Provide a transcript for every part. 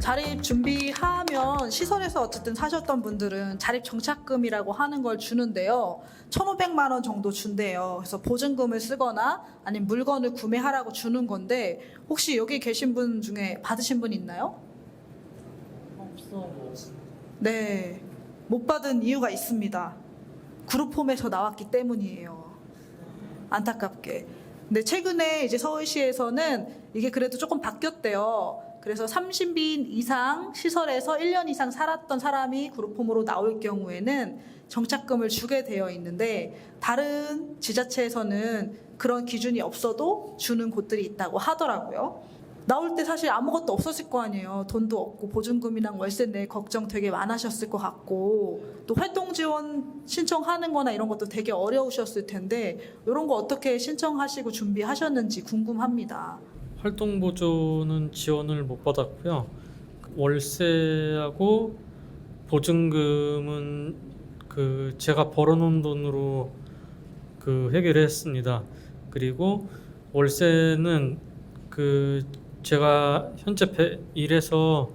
자립 준비하면 시설에서 어쨌든 사셨던 분들은 자립 정착금이라고 하는 걸 주는데요. 1,500만 원 정도 준대요. 그래서 보증금을 쓰거나 아니면 물건을 구매하라고 주는 건데 혹시 여기 계신 분 중에 받으신 분 있나요? 없어. 네. 못 받은 이유가 있습니다. 그룹홈에서 나왔기 때문이에요. 안타깝게. 근데 최근에 이제 서울시에서는 이게 그래도 조금 바뀌었대요. 그래서 30인 이상 시설에서 1년 이상 살았던 사람이 그룹홈으로 나올 경우에는 정착금을 주게 되어 있는데 다른 지자체에서는 그런 기준이 없어도 주는 곳들이 있다고 하더라고요. 나올 때 사실 아무것도 없었을 거 아니에요. 돈도 없고 보증금이랑 월세 내 걱정 되게 많으셨을 것 같고 또 활동 지원 신청하는 거나 이런 것도 되게 어려우셨을 텐데 이런 거 어떻게 신청하시고 준비하셨는지 궁금합니다. 활동보조는 지원을 못 받았고요. 월세하고 보증금은 제가 벌어놓은 돈으로 해결했습니다. 그리고 월세는 제가 현재 일해서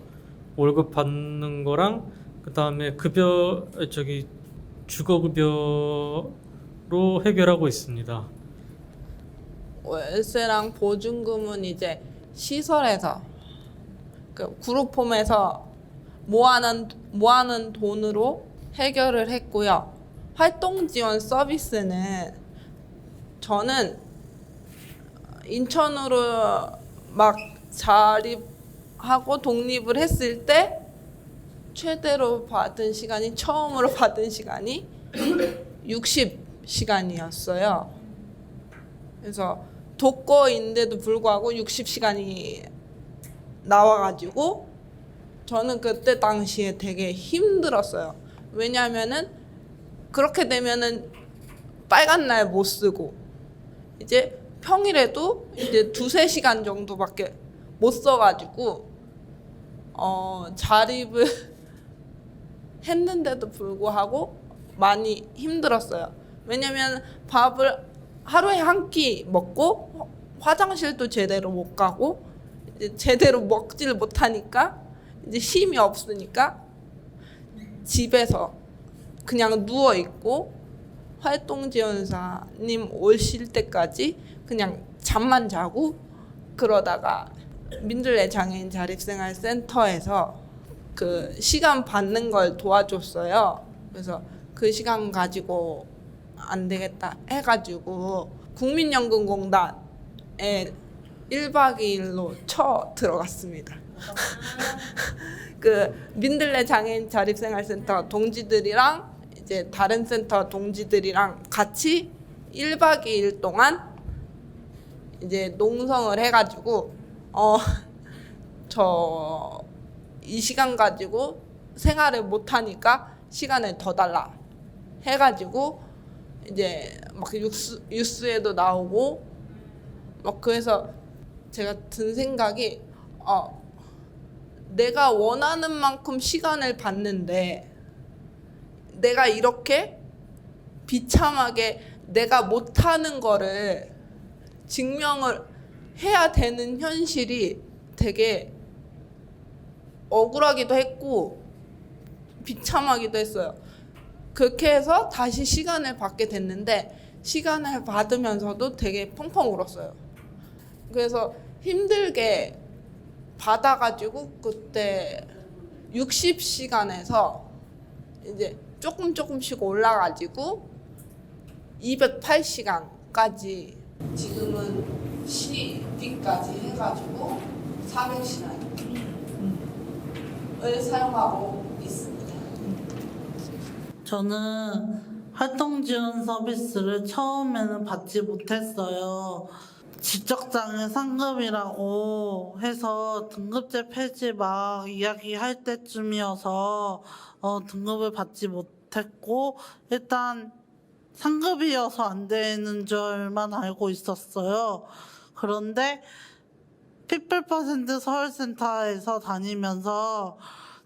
월급 받는 거랑 그다음에 주거급여로 해결하고 있습니다. 월세랑 보증금은 이제 시설에서 그룹홈에서 모아는 돈으로 해결을 했고요. 활동 지원 서비스는 저는 인천으로 막 자립하고 독립을 했을 때 최대로 받은 시간이 처음으로 받은 시간이 60시간이었어요. 그래서 독거인데도 불구하고 60시간이 나와가지고 저는 그때 당시에 되게 힘들었어요. 왜냐하면은 그렇게 되면은 빨간 날 못 쓰고 이제 평일에도 이제 2-3시간 정도밖에 못 써가지고 자립을 했는데도 불구하고 많이 힘들었어요. 왜냐면 밥을 하루에 한 끼 먹고 화장실도 제대로 못 가고 이제 제대로 먹지를 못하니까 이제 힘이 없으니까 집에서 그냥 누워 있고 활동지원사님 오실 때까지 그냥 잠만 자고 그러다가 민들레 장애인 자립생활센터에서 그 시간 받는 걸 도와줬어요. 그래서 그 시간 가지고 안 되겠다 해가지고 국민연금공단에 1박 2일로 들어갔습니다. 그 민들레 장애인 자립생활센터 동지들이랑 이제 다른 센터 동지들이랑 같이 1박 2일 동안 이제 농성을 해가지고 저 이 시간 가지고 생활을 못하니까 시간을 더 달라 해가지고 이제 막 뉴스에도 나오고 막 그래서 제가 든 생각이 내가 원하는 만큼 시간을 받는데 내가 이렇게 비참하게 내가 못하는 거를 증명을 해야 되는 현실이 되게 억울하기도 했고 비참하기도 했어요. 그렇게 해서 다시 시간을 받게 됐는데 시간을 받으면서도 되게 펑펑 울었어요. 그래서 힘들게 받아가지고 그때 60시간에서 이제 조금씩 올라가지고 208시간까지 지금은 CD까지 해가지고 400시간을 사용하고 있습니다. 저는 활동 지원 서비스를 처음에는 받지 못했어요. 지적장애 상급이라고 해서 등급제 폐지 막 이야기할 때쯤이어서 등급을 받지 못했고 일단 상급이어서 안 되는 줄만 알고 있었어요. 그런데 피플퍼센트 서울센터에서 다니면서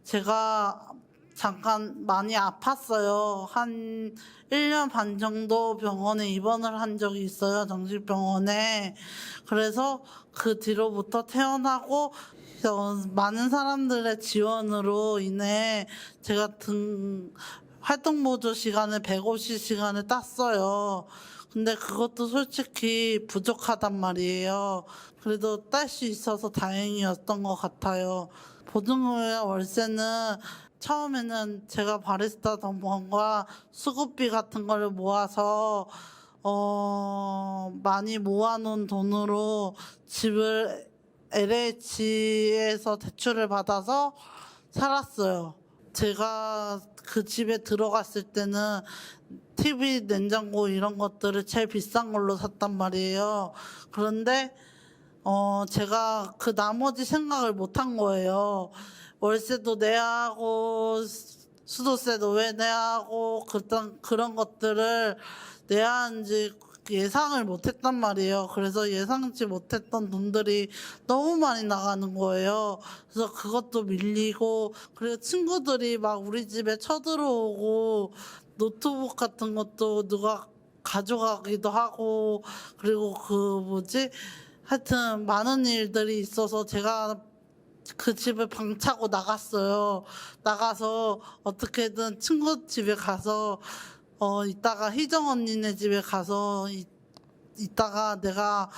제가 잠깐 많이 아팠어요. 한 1년 반 정도 병원에 입원을 한 적이 있어요. 정신병원에. 그래서 그 뒤로부터 퇴원하고 많은 사람들의 지원으로 인해 제가 활동 보조 시간을 150시간을 땄어요. 근데 그것도 솔직히 부족하단 말이에요. 그래도 딸 수 있어서 다행이었던 것 같아요. 보증금과 월세는 처음에는 제가 바리스타 덤번과 수급비 같은 거를 모아서 많이 모아놓은 돈으로 집을 LH에서 대출을 받아서 살았어요. 제가 그 집에 들어갔을 때는 TV, 냉장고 이런 것들을 제일 비싼 걸로 샀단 말이에요. 그런데 제가 그 나머지 생각을 못 한 거예요. 월세도 내야 하고 수도세도 왜 내야 하고 그런 것들을 내야 하는지 예상을 못 했단 말이에요. 그래서 예상치 못했던 돈들이 너무 많이 나가는 거예요. 그래서 그것도 밀리고, 그리고 친구들이 막 우리 집에 쳐들어오고 노트북 같은 것도 누가 가져가기도 하고, 그리고 하여튼 많은 일들이 있어서 제가 그 집을 방차고 나갔어요. 나가서 어떻게든 친구 집에 가서 이따가 희정 언니네 집에 가서 이따가 내가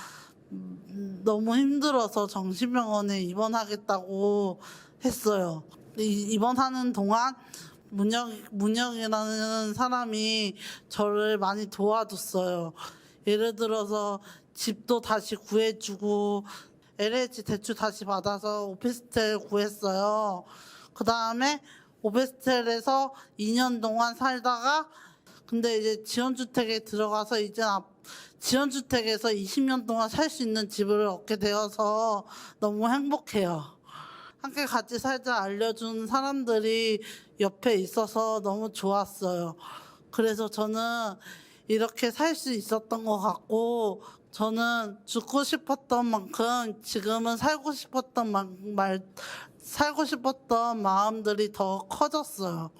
너무 힘들어서 정신병원에 입원하겠다고 했어요. 입원하는 동안 문혁이라는 사람이 저를 많이 도와줬어요. 예를 들어서 집도 다시 구해주고 LH 대출 다시 받아서 오피스텔 구했어요. 그 다음에 오피스텔에서 2년 동안 살다가 근데 이제 지원주택에 들어가서 이제 지원주택에서 20년 동안 살 수 있는 집을 얻게 되어서 너무 행복해요. 함께 같이 살자 알려준 사람들이 옆에 있어서 너무 좋았어요. 그래서 저는 이렇게 살 수 있었던 것 같고 저는 죽고 싶었던 만큼 지금은 살고 싶었던 마음들이 더 커졌어요.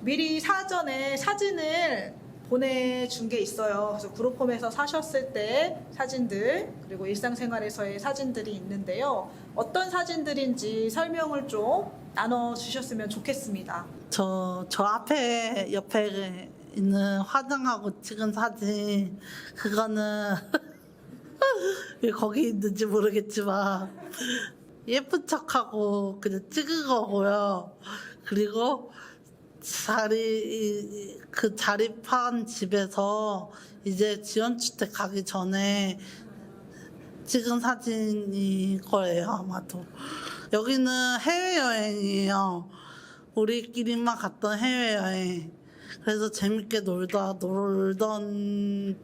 미리 사전에 사진을 보내준 게 있어요. 그래서 그룹홈에서 사셨을 때 사진들 그리고 일상생활에서의 사진들이 있는데요. 어떤 사진들인지 설명을 좀 나눠주셨으면 좋겠습니다. 저 옆에 있는 화장하고 찍은 사진 그거는 왜 거기 있는지 모르겠지만 예쁜 척하고 그냥 찍은 거고요. 그리고 자립한 집에서 이제 지원주택 가기 전에 찍은 사진일 거예요, 아마도. 여기는 해외여행이에요. 우리끼리만 갔던 해외여행. 그래서 재밌게 놀던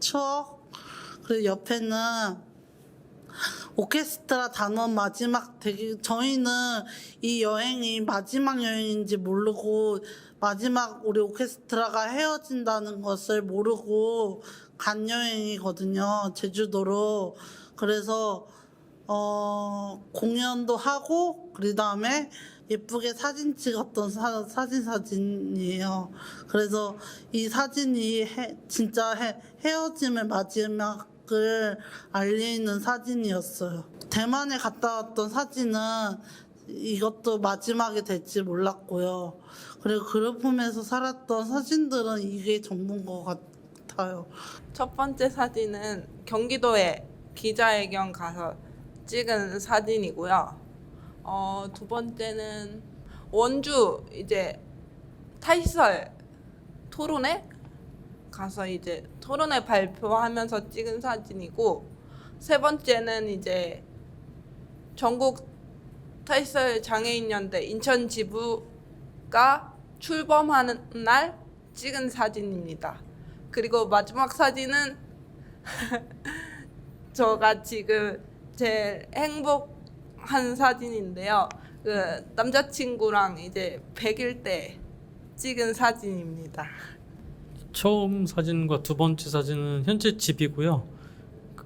추억. 그리고 옆에는 오케스트라 단원 저희는 이 여행이 마지막 여행인지 모르고 우리 오케스트라가 헤어진다는 것을 모르고 간 여행이거든요. 제주도로. 그래서 공연도 하고 그다음에 예쁘게 사진 찍었던 사진이에요. 그래서 이 사진이 진짜 헤어짐의 마지막을 알리는 사진이었어요. 대만에 갔다 왔던 사진은 이것도 마지막이 될지 몰랐고요. 그리고 그룹홈에서 살았던 사진들은 이게 전부인 것 같아요. 첫 번째 사진은 경기도에 기자회견 가서 찍은 사진이고요. 두 번째는 원주 이제 타이설 토론회 가서 이제 토론회 발표하면서 찍은 사진이고, 세 번째는 이제 전국 타이설 장애인연대 인천 지부가 출범하는 날 찍은 사진입니다. 그리고 마지막 사진은 저가 지금 제일 행복한 사진인데요. 그 남자친구랑 이제 100일 때 찍은 사진입니다. 처음 사진과 두 번째 사진은 현재 집이고요.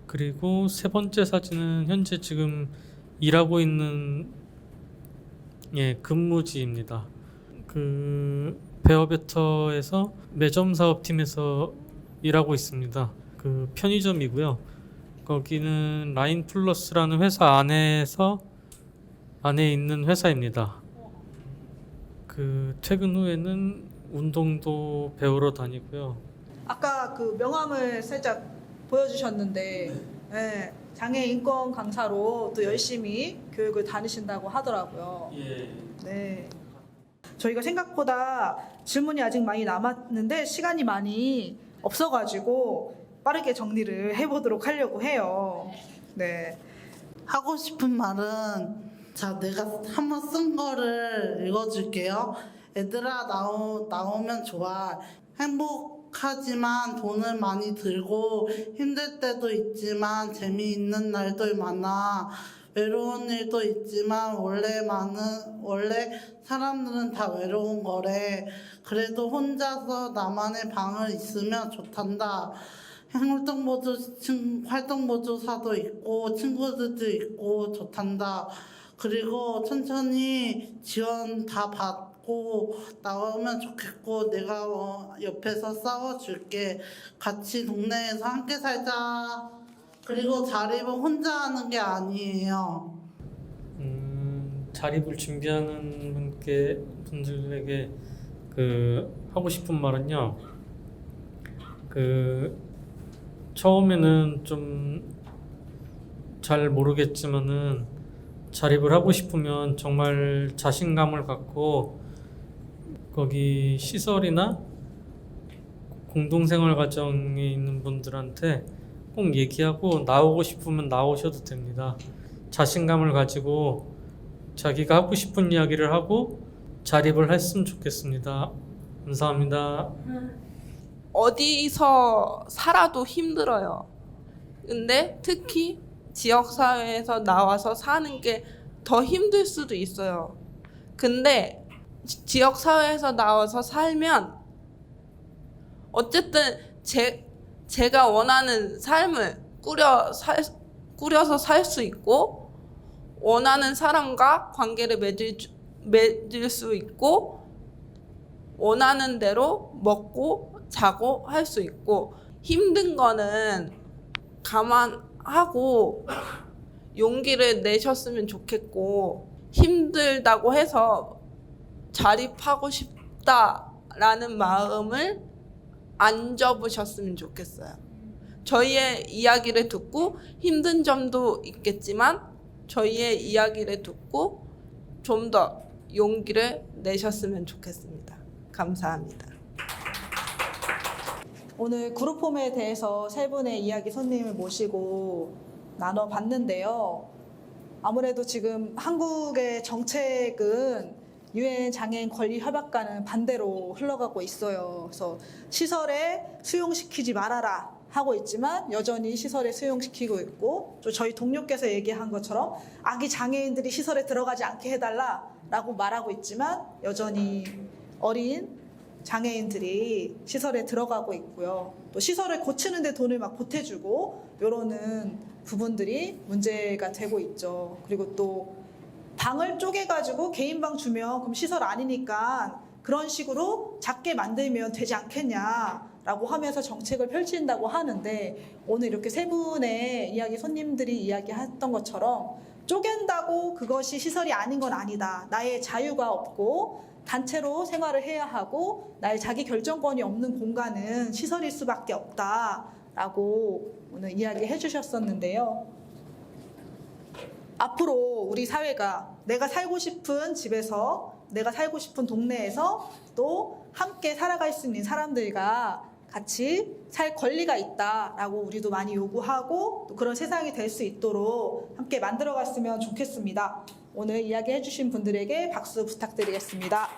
그리고 세 번째 사진은 현재 지금 일하고 있는 근무지입니다. 그 베어베터에서 매점 사업팀에서 일하고 있습니다. 그 편의점이고요. 거기는 라인 플러스라는 회사 안에 있는 회사입니다. 그 퇴근 후에는 운동도 배우러 다니고요. 아까 그 명함을 살짝 보여주셨는데 예, 장애 인권 강사로 또 열심히 교육을 다니신다고 하더라고요. 예. 네. 저희가 생각보다 질문이 아직 많이 남았는데 시간이 많이 없어가지고 빠르게 정리를 해보도록 하려고 해요. 네. 하고 싶은 말은 자 내가 한번 쓴 거를 읽어줄게요. 얘들아 나오면 좋아. 행복하지만 돈을 많이 들고 힘들 때도 있지만 재미있는 날도 많아. 외로운 일도 있지만 원래 사람들은 다 외로운 거래. 그래도 혼자서 나만의 방을 있으면 좋단다. 활동보조사도 있고 친구들도 있고 좋단다. 그리고 천천히 지원 다 받고 나오면 좋겠고 내가 옆에서 싸워줄게. 같이 동네에서 함께 살자. 그리고 자립은 혼자 하는 게 아니에요. 자립을 준비하는 분들에게 그 하고 싶은 말은요. 그 처음에는 좀 잘 모르겠지만은 자립을 하고 싶으면 정말 자신감을 갖고 거기 시설이나 공동생활 과정에 있는 분들한테 꼭 얘기하고 나오고 싶으면 나오셔도 됩니다. 자신감을 가지고 자기가 하고 싶은 이야기를 하고 자립을 했으면 좋겠습니다. 감사합니다. 어디서 살아도 힘들어요. 근데 특히 지역사회에서 나와서 사는 게 더 힘들 수도 있어요. 근데 지역사회에서 나와서 살면 어쨌든 제가 원하는 삶을 꾸려서 살 수 있고 원하는 사람과 관계를 맺을 수 있고 원하는 대로 먹고 자고 할 수 있고 힘든 거는 감안하고 용기를 내셨으면 좋겠고 힘들다고 해서 자립하고 싶다라는 마음을 안 접으셨으면 좋겠어요. 저희의 이야기를 듣고 힘든 점도 있겠지만 저희의 이야기를 듣고 좀 더 용기를 내셨으면 좋겠습니다. 감사합니다. 오늘 그룹홈에 대해서 세 분의 이야기 손님을 모시고 나눠봤는데요. 아무래도 지금 한국의 정책은 유엔 장애인 권리 협약과는 반대로 흘러가고 있어요. 그래서 시설에 수용시키지 말아라 하고 있지만 여전히 시설에 수용시키고 있고, 또 저희 동료께서 얘기한 것처럼 아기 장애인들이 시설에 들어가지 않게 해달라라고 말하고 있지만 여전히 어린 장애인들이 시설에 들어가고 있고요. 또 시설을 고치는 데 돈을 막 보태주고 이러는 부분들이 문제가 되고 있죠. 그리고 또 방을 쪼개가지고 개인방 주면 그럼 시설 아니니까 그런 식으로 작게 만들면 되지 않겠냐라고 하면서 정책을 펼친다고 하는데, 오늘 이렇게 세 분의 이야기 손님들이 이야기했던 것처럼 쪼갠다고 그것이 시설이 아닌 건 아니다. 나의 자유가 없고 단체로 생활을 해야 하고 나의 자기 결정권이 없는 공간은 시설일 수밖에 없다라고 오늘 이야기해 주셨었는데요. 앞으로 우리 사회가 내가 살고 싶은 집에서, 내가 살고 싶은 동네에서 또 함께 살아갈 수 있는 사람들과 같이 살 권리가 있다라고 우리도 많이 요구하고 또 그런 세상이 될 수 있도록 함께 만들어갔으면 좋겠습니다. 오늘 이야기해 주신 분들에게 박수 부탁드리겠습니다.